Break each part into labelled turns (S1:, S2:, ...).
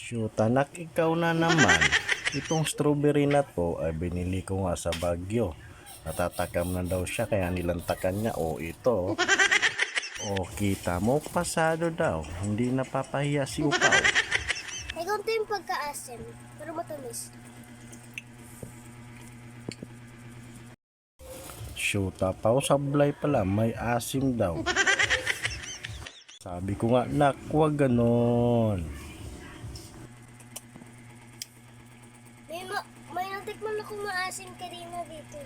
S1: Shoot, anak, ikaw na naman. Itong strawberry na to ay binili ko nga sa Baguio. Natatakam na daw siya kaya nilantakan niya. O ito. O kita mo, pasado daw. Hindi napapahiya si Upaw.
S2: May konti yung pagka-asim, pero matamis.
S1: Shoot, Upaw, sablay pala. May asim daw. Sabi ko nga, nak, huwag ganon.
S2: May natikman ako maasim kanina dito.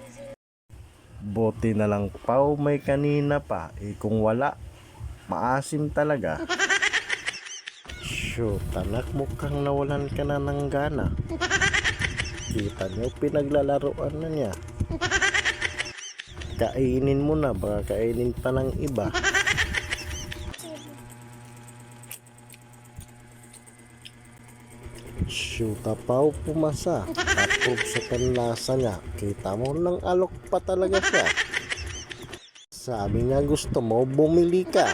S1: Buti na lang, Pau, may kanina pa. Kung wala, maasim talaga. Shoot, anak, mukhang nawalan ka na ng gana. Kita nyo, pinaglalaroan na niya. Kainin mo na, baka kainin pa ng iba. Shoot, Pau, pumasa. Approve sa panlasa niya. Kita mo, nang alok pa talaga siya. Sabi niya, gusto mo, bumili ka.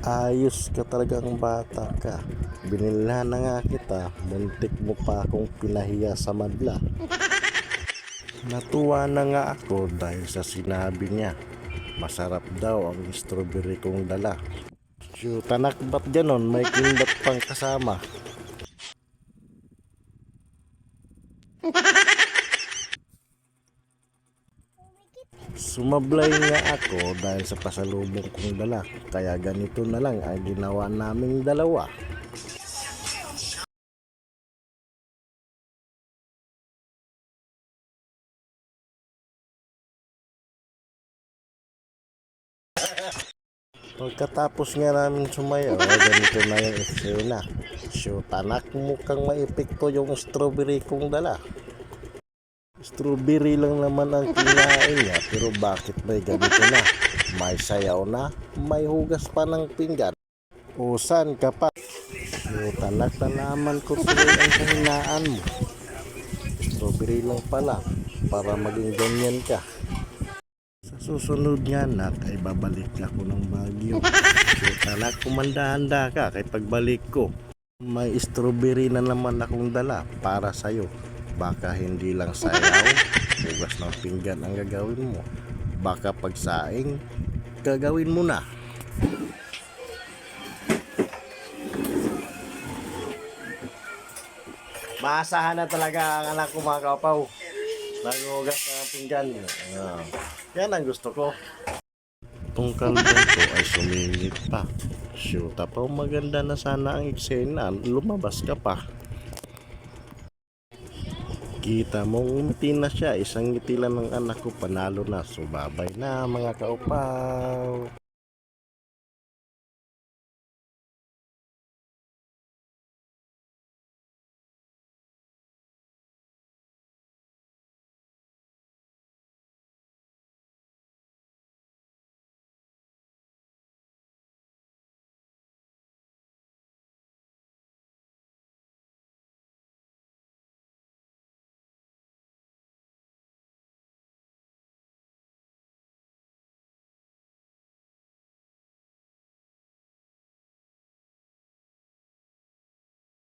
S1: Ayos ka talagang bata ka. Binilhan na nga kita. Muntik mo pa akong pinahiya sa madla. Natuwa na nga ako dahil sa sinabi niya. Masarap daw ang strawberry kong dala. Shoot, anak, ba't ganon? May kindat pang kasama. Sumablay nga ako dahil sa pasalubong kong dala. Kaya ganito na lang ang ginawa naming dalawa. Pagkatapos nga namin sumayaw, ganito na yung eksena. Shoot, anak, mukhang maipikto yung strawberry kong dala. Strawberry lang naman ang kinain niya, pero bakit may ganito na? May sayaw na, may hugas pa ng pinggan. Usan ka pa? Shoot, anak, nalaman ko tuloy ang kahinaan mo. Strawberry lang pala, para maging ganyan ka. Susunod nga, nak, ay babalik ako ng Baguio. Shoot, anak, kumanda-handa ka kay pagbalik ko. May strawberry na naman akong dala para sa'yo. Baka hindi lang sayaw, hugas ng pinggan ang gagawin mo. Baka pagsaing, gagawin mo na. Maasahan na talaga ang anak ko, mga kaupaw. Naghugas ng pinggan. Yan ang gusto ko. Itong kalbong ko ay sumingit pa. Shoot, Upaw, maganda na sana ang eksena. Lumabas ka pa. Kita mo, umiti na siya. Isang ngiti lang ng anak ko, panalo na. So, babay na, mga kaupaw.